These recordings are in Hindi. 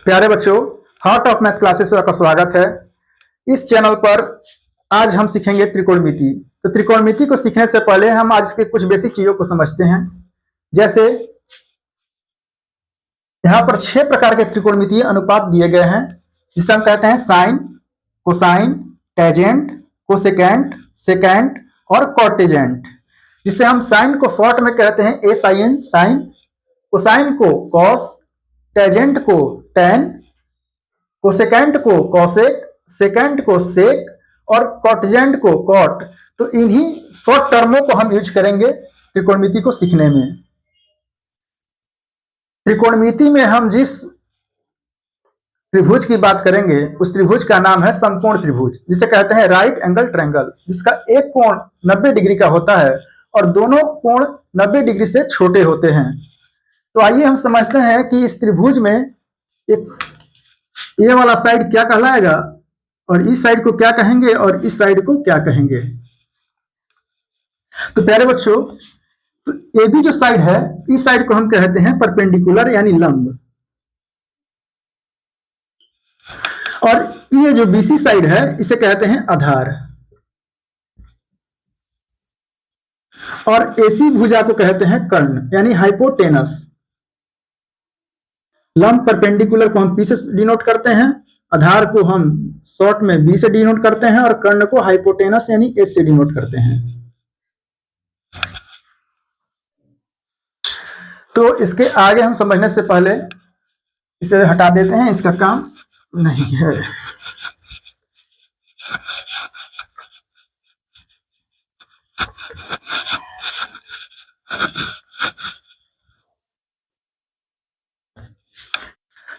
प्यारे बच्चों, हार्ट ऑफ मैथ क्लासेस में आपका स्वागत है। इस चैनल पर आज हम सीखेंगे त्रिकोणमिति। तो त्रिकोणमिति को सीखने से पहले हम आज इसके कुछ बेसिक चीजों को समझते हैं। जैसे यहाँ पर 6 प्रकार के त्रिकोणमितीय अनुपात दिए गए हैं, जिसे हम कहते हैं sine, cosine, tangent, cosecant, secant और कॉटेजेंट। जिसे हम साइन को शॉर्ट में कहते हैं एसाइन, साइन, कोसाइन को कॉस, टेजेंट को टेन, कोसेकेंट को कॉसेक, सेकेंट को सेक और कॉटजेंट को कॉट। तो इन्हीं शॉर्ट टर्मों को हम यूज करेंगे त्रिकोणमिति को सीखने में। त्रिकोणमिति में हम जिस त्रिभुज की बात करेंगे उस त्रिभुज का नाम है समकोण त्रिभुज, जिसे कहते हैं राइट एंगल ट्रायंगल, जिसका एक कोण 90 डिग्री का होता है और दोनों कोण 90 डिग्री से छोटे होते हैं। तो आइए हम समझते हैं कि इस त्रिभुज में एक ये वाला साइड क्या कहलाएगा और इस साइड को क्या कहेंगे और इस साइड को क्या कहेंगे। तो प्यारे बच्चों, तो ए बी जो साइड है, इस साइड को हम कहते हैं परपेंडिकुलर यानी लंब, और ये जो बीसी साइड है इसे कहते हैं आधार, और एसी भुजा को कहते हैं कर्ण यानी हाइपोटेनस। लंब परपेंडिकुलर को हम पी से डिनोट करते हैं, आधार को हम शॉर्ट में बी से डिनोट करते हैं और कर्ण को हाइपोटेनस यानी एच से डिनोट करते हैं। तो इसके आगे हम समझने से पहले इसे हटा देते हैं, इसका काम नहीं है।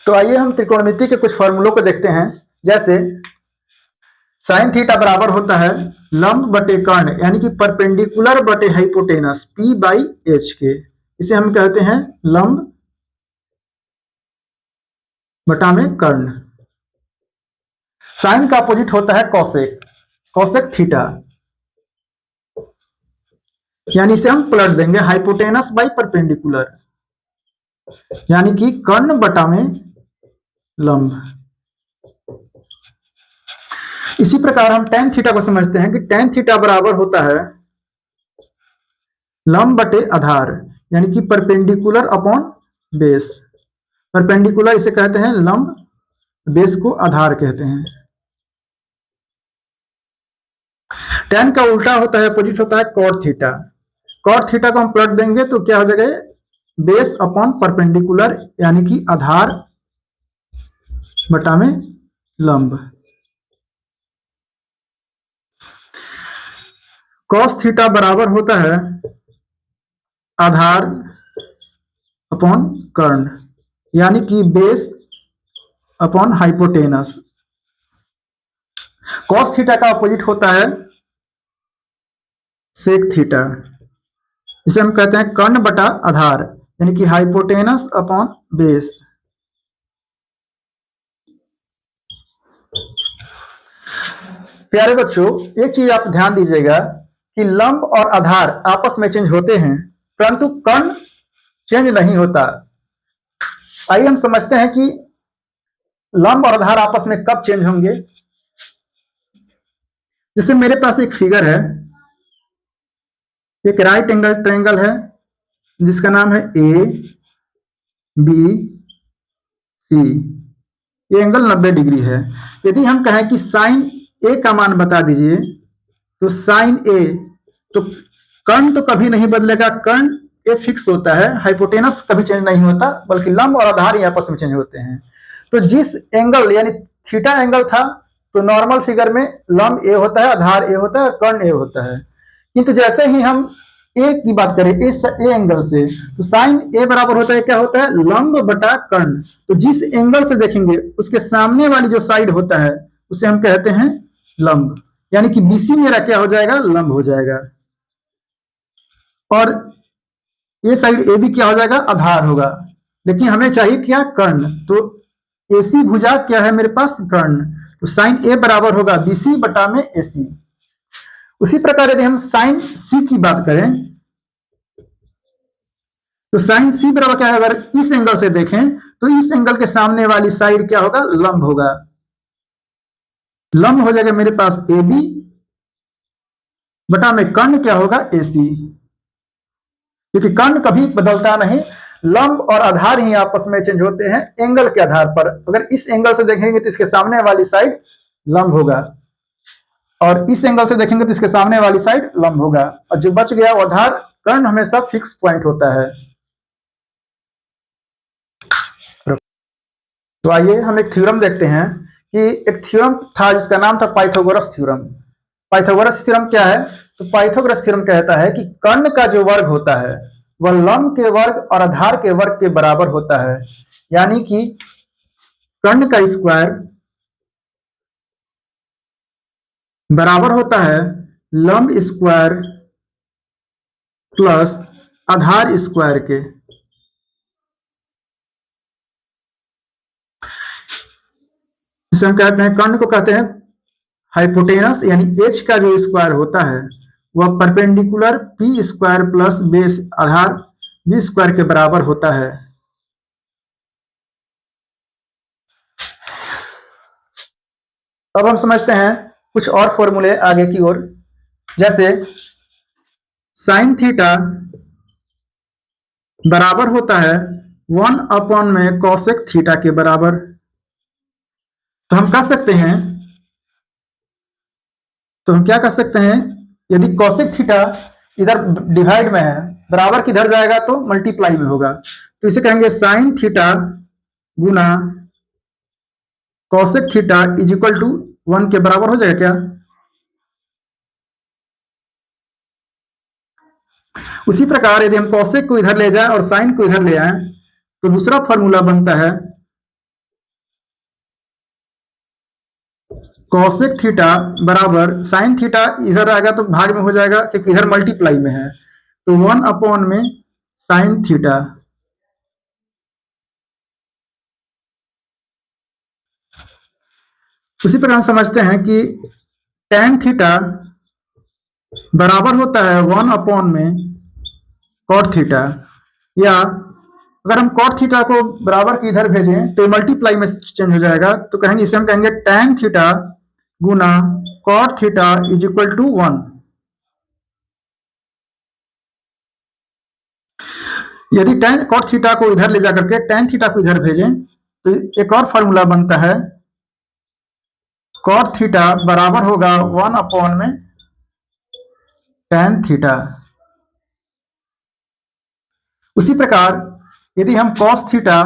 तो आइए हम त्रिकोणमिति के कुछ फॉर्मूलों को देखते हैं। जैसे साइन थीटा बराबर होता है लंब बटे कर्ण यानी कि परपेंडिकुलर बटे हाइपोटेनस पी बाई एच के। इसे हम कहते हैं लंब बटा में कर्ण। साइन का अपोजिट होता है कॉसेक, कॉसेक थीटा, यानी इसे हम पलट देंगे हाइपोटेनस बाई परपेंडिकुलर यानी कि कर्ण बटा में लंब। इसी प्रकार हम tan थीटा को समझते हैं कि tan थीटा बराबर होता है लंब बटे आधार यानी कि परपेंडिकुलर अपॉन बेस। परपेंडिकुलर इसे कहते हैं लंब, बेस को आधार कहते हैं। tan का उल्टा होता है, अपोजिट होता है cot थीटा। cot थीटा को हम पलट देंगे तो क्या हो जाएगा, बेस अपॉन परपेंडिकुलर यानी कि आधार बटा में लंब। cos थीटा बराबर होता है आधार अपॉन कर्ण यानी कि base upon hypotenuse. cos theta का अपोजिट होता है सेक थीटा, इसे हम कहते हैं कर्ण बटा आधार यानी कि हाइपोटेनस अपॉन बेस। प्यारे बच्चों, एक चीज आप ध्यान दीजिएगा कि लंब और आधार आपस में चेंज होते हैं परंतु कर्ण चेंज नहीं होता। आइए हम समझते हैं कि लंब और आधार आपस में कब चेंज होंगे। जैसे मेरे पास एक फिगर है, एक राइट एंगल ट्रायंगल है जिसका नाम है ए बी सी। ये एंगल 90 डिग्री है। यदि हम कहें कि साइन ए का मान बता दीजिए तो साइन ए, तो कर्ण तो कभी नहीं बदलेगा, कर्ण ए फिक्स होता है, हाइपोटेनस कभी चेंज नहीं होता, बल्कि लंब और आधार ही आपस में चेंज होते हैं। तो जिस एंगल यानी थीटा एंगल था तो नॉर्मल फिगर में लंब ए होता है, आधार ए होता है, कर्ण ए होता है। किंतु जैसे ही हम ए की बात करें ए एंगल से, तो साइन ए बराबर होता है, क्या होता है, लंब बटा कर्ण। तो जिस एंगल से देखेंगे उसके सामने वाली जो साइड होता है उसे हम कहते हैं लंब, यानी कि बीसी मेरा क्या हो जाएगा, लंब हो जाएगा, और ये साइड ए भी क्या हो जाएगा, आधार होगा। लेकिन हमें चाहिए क्या, कर्ण। तो एसी भुजा क्या है मेरे पास, कर्ण। तो साइन ए बराबर होगा बीसी बटा में एसी। उसी प्रकार यदि हम साइन सी की बात करें तो साइन सी बराबर क्या है, अगर इस एंगल से देखें तो इस एंगल के सामने वाली साइड क्या होगा, लंब होगा। लंब हो जाएगा मेरे पास ए बी बटा में कर्ण क्या होगा, ए सी, क्योंकि कर्ण कभी बदलता नहीं, लंब और आधार ही आपस में चेंज होते हैं एंगल के आधार पर। अगर इस एंगल से देखेंगे तो इसके सामने वाली साइड लंब होगा, और इस एंगल से देखेंगे तो इसके सामने वाली साइड लंब होगा, और जो बच गया वो आधार कर्ण हमेशा फिक्स पॉइंट होता है। तो आइए हम एक थ्योरम देखते हैं कि एक थ्योरम था जिसका नाम था पाइथागोरस थ्योरम। पाइथागोरस थ्योरम क्या है, तो पाइथागोरस थ्योरम कहता है कि कर्ण का जो वर्ग होता है वह लंब के वर्ग और आधार के वर्ग के बराबर होता है, यानी कि कर्ण का स्क्वायर बराबर होता है लंब स्क्वायर प्लस आधार स्क्वायर के। इसे हम कहते हैं, कर्ण को कहते हैं हाइपोटेनस, यानी एच का जो स्क्वायर होता है वह perpendicular P square plus base आधार बी स्क्वायर के बराबर होता है। अब हम समझते हैं कुछ और फॉर्मूले आगे की ओर, जैसे साइन थीटा बराबर होता है 1 में कॉसेक थीटा के बराबर। तो हम कह सकते हैं, तो हम क्या कर सकते हैं, यदि कॉसेक थीटा इधर डिवाइड में है, बराबर किधर जाएगा तो मल्टीप्लाई में होगा, तो इसे कहेंगे साइन थीटा गुना cosec theta is equal to 1 के बराबर हो जाएगा क्या। उसी प्रकार यदि हम कॉसेक को इधर ले जाएं और साइन को इधर ले आए तो दूसरा फॉर्मूला बनता है कॉसेक थीटा बराबर साइन थीटा, इधर आएगा तो भाग में हो जाएगा क्योंकि इधर मल्टीप्लाई में है, तो 1 में साइन थीटा। उसी प्रकार हम समझते हैं कि tan थीटा बराबर होता है 1 में कॉट थीटा, या अगर हम कॉट थीटा को बराबर की इधर भेजें तो मल्टीप्लाई में चेंज हो जाएगा, तो कहेंगे, इसे हम कहेंगे tan थीटा गुना cot theta is equal to 1। यदि tan कॉट थीटा को इधर ले जाकर के tan थीटा को इधर भेजें तो एक और फॉर्मूला बनता है कॉट थीटा बराबर होगा 1 में tan थीटा। उसी प्रकार यदि हम cos थीटा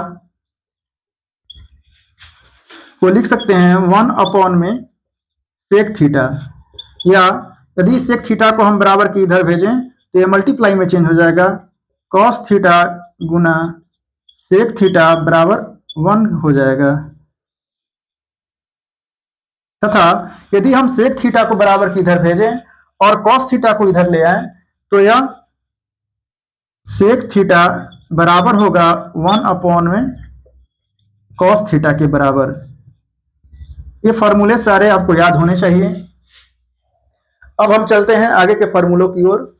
को लिख सकते हैं 1 में sec थीटा, या यदि sec थीटा को हम बराबर की इधर भेजें तो ये मल्टीप्लाई में चेंज हो जाएगा, cos थीटा गुना sec थीटा बराबर 1 हो जाएगा। तथा यदि हम sec थीटा को बराबर की इधर भेजें और cos थीटा को इधर ले आए तो यह sec थीटा बराबर होगा 1 में cos थीटा के बराबर। ये फॉर्मूले सारे आपको याद होने चाहिए। अब हम चलते हैं आगे के फॉर्मूलों की ओर।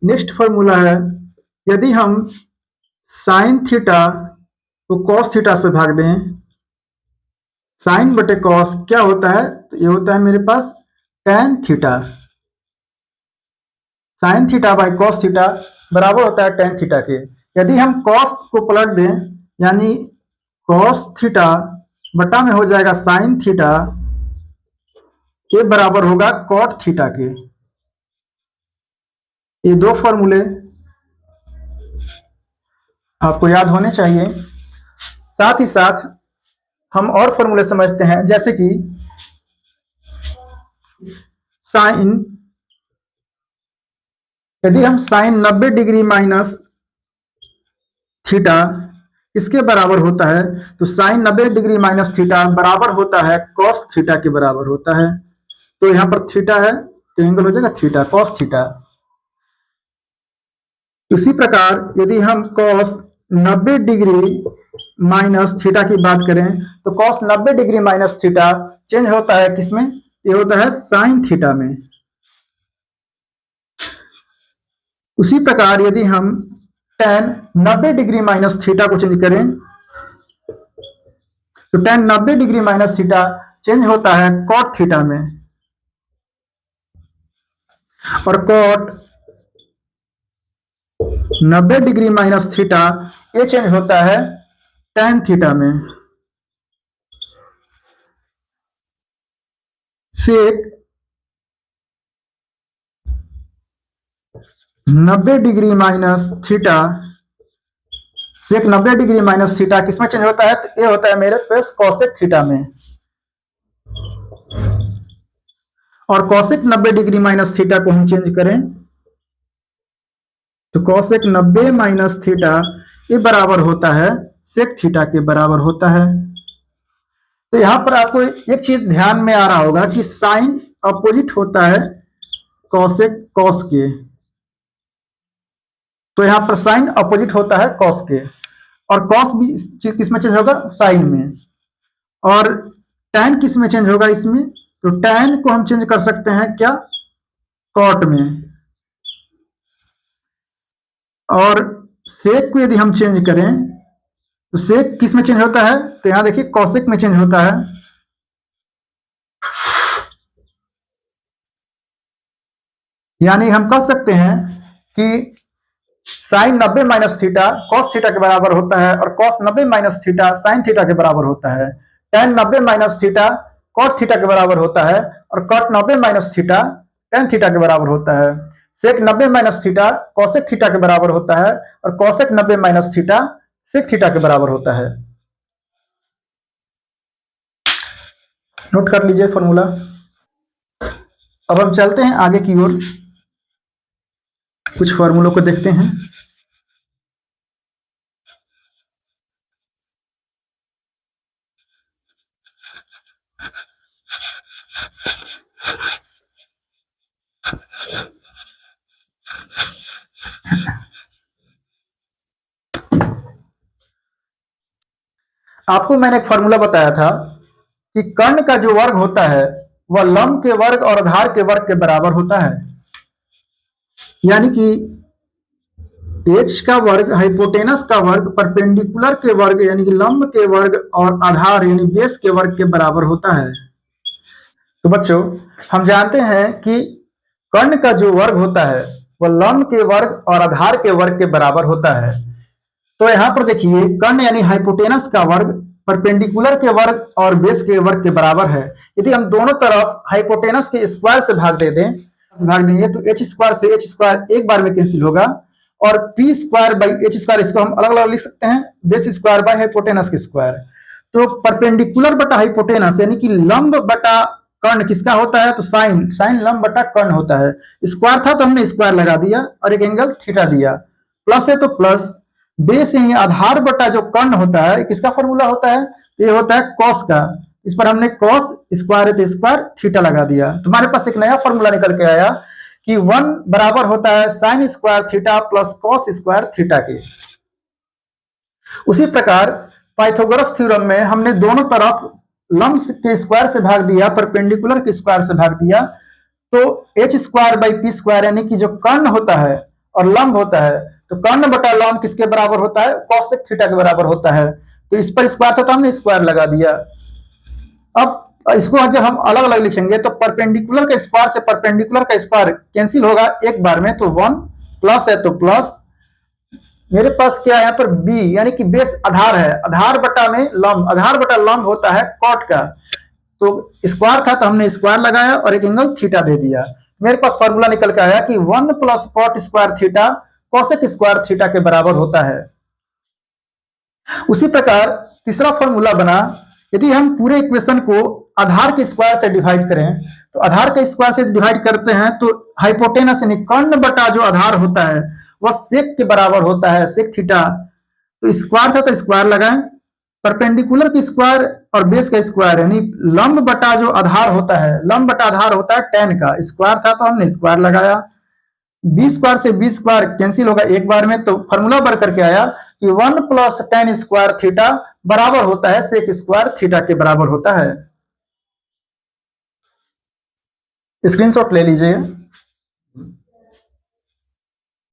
नेक्स्ट फॉर्मूला है, यदि हम साइन थीटा को कॉस थीटा से भाग दें, साइन बटे कॉस क्या होता है, तो ये होता है मेरे पास tan theta. Sine theta by cos theta बराबर होता है tan थीटा के। यदि हम कॉस को पलट दें, यानी कॉस थीटा बटा में हो जाएगा साइन थीटा, ये बराबर होगा कॉट थीटा के। ये दो फॉर्मूले आपको याद होने चाहिए। साथ ही साथ हम और फॉर्मूले समझते हैं, जैसे कि साइन, यदि हम साइन 90 डिग्री माइनस थीटा किसके बराबर होता है? तो साइन 90 डिग्री माइनस थीटा बराबर होता है कॉस थीटा के बराबर होता है। तो यहाँ पर थीटा है तो एंगल हो जाएगा थीटा, कॉस थीटा। इसी प्रकार यदि हम कॉस 90 डिग्री माइनस थीटा की बात करें तो cos 90 degree minus theta change होता है किसमें? ये होता है साइन थीटा में। उसी प्रकार यदि हम tan 90 डिग्री माइनस थीटा को चेंज करें तो tan 90 degree minus theta change होता है कॉट थीटा में, और कॉट 90 डिग्री माइनस थीटा ये चेंज होता है tan थीटा में। सेक 90 डिग्री माइनस थीटा, सेक 90 डिग्री माइनस थीटा किसमें चेंज होता है? तो ये होता है मेरे पास कॉसेक थीटा में। और कॉसेक 90 डिग्री माइनस थीटा को हम चेंज करें तो कॉसेक 90 माइनस थीटा ये बराबर होता है सेक थीटा के बराबर होता है। तो यहां पर आपको एक चीज ध्यान में आ रहा होगा कि साइन अपोजिट होता है कॉसेक कॉस के। तो यहां पर साइन अपोजिट होता है कॉस के, और कॉस भी किसमें चेंज होगा? साइन में। और tan किस में चेंज होगा इसमें? तो tan को हम चेंज कर सकते हैं क्या? कॉट में। और सेक को यदि हम चेंज करें तो सेक किस में चेंज होता है? तो यहां देखिए कॉसेक में चेंज होता है। यानी हम कह सकते हैं कि sine 90 minus theta cos theta के बराबर होता है, और cos 90 minus theta sine theta के बराबर होता है। tan 90 minus theta cot theta के बराबर होता है, और cot 90 minus theta tan theta के बराबर होता है। Sec 90 minus theta cosec theta के बराबर होता है, और cosec 90 minus theta sec theta के बराबर होता है। नोट कर लीजिए फॉर्मूला। अब हम चलते हैं आगे की ओर, कुछ फॉर्मूलों को देखते हैं। आपको मैंने एक फॉर्मूला बताया था कि कर्ण का जो वर्ग होता है वह लंब के वर्ग और आधार के वर्ग के बराबर होता है। यानी कि h का वर्ग हाइपोटेनस का वर्ग परपेंडिकुलर के वर्ग यानी कि लंब के वर्ग और आधार यानी बेस के वर्ग के बराबर होता है। तो बच्चों हम जानते हैं कि कर्ण का जो वर्ग होता है वह लंब के वर्ग और आधार के वर्ग के बराबर होता है। तो यहां पर देखिए कर्ण यानी हाइपोटेनस का वर्ग परपेंडिकुलर के वर्ग और बेस के वर्ग के बराबर है। यदि हम दोनों तरफ हाइपोटेनस के स्क्वायर से भाग देंगे तो एच स्क्वायर से एच स्क्वायर एक बार में कैंसिल होगा, और P square by H square इसको हम अलग अलग लिख सकते हैं, बेस स्क्वायर बाई हाइपोटेनस के स्क्वायर। तो परपेंडिकुलर बटा हाइपोटेनस यानी कि लंब बटा कर्ण किसका होता है? तो साइन, साइन लंब बटा कर्ण होता है। स्क्वायर था तो हमने स्क्वायर लगा दिया और एक एंगल थीटा दिया, प्लस है तो प्लस, बेस यानी आधार बटा जो कर्ण होता है किसका फॉर्मूला होता है? ये होता है कॉस का। इस पर हमने कॉस स्क्वायर है तो स्क्वायर थीटा लगा दिया। तुम्हारे पास एक नया फॉर्मूला निकल के आया कि 1 बराबर होता है sine square theta plus cos square theta के। उसी प्रकार पाइथागोरस थ्योरम में हमने दोनों तरफ लंब के स्क्वायर से भाग दिया, परपेंडिकुलर के स्क्वायर से भाग दिया, तो H square by P square यानी कि जो कर्ण होता है और लंब होता है, तो कर्ण बटा लंब किसके बराबर होता है? कॉसेक थीटा के बराबर होता है। तो इस पर स्क्वायर था तो हमने स्क्वायर लगा दिया। अब इसको जब हम अलग अलग लिखेंगे तो परपेंडिकुलर के स्क्वायर से परपेंडिकुलर का स्क्वायर कैंसिल होगा एक बार में, तो 1 प्लस है तो प्लस, मेरे पास क्या है यहाँ पर बी यानी कि बेस आधार है, आधार बटा में लंब, आधार बटा लंब होता है कॉट का। तो स्क्वायर था तो हमने स्क्वायर लगाया और एक एंगल थीटा दे दिया। मेरे पास फॉर्मूला निकल के आया कि 1 plus cot square theta cosec square theta के बराबर होता है। उसी प्रकार तीसरा फॉर्मूला बना, यदि हम पूरे इक्वेशन को आधार के स्क्वायर से डिवाइड करें तो आधार के स्क्वायर से डिवाइड करते हैं तो हाइपोटेनस यानी कर्ण बटा जो आधार होता है वह सेक के बराबर होता है, सेक थीटा। तो स्क्वायर था तो स्क्वायर लगाएं, परपेंडिकुलर की स्क्वायर और बेस का स्क्वायर यानी लंब बटा जो आधार होता है, लंब बटा आधार होता है टेन का, स्क्वायर था तो हमने स्क्वायर लगाया। बी स्क्वायर से बी स्क्वायर कैंसिल होगा एक बार में, तो फॉर्मूला बढ़ करके आया कि 1 प्लस टेन स्क्वायर थीटा बराबर होता है सेक स्क्वायर थीटा के बराबर होता है। स्क्रीनशॉट ले लीजिए।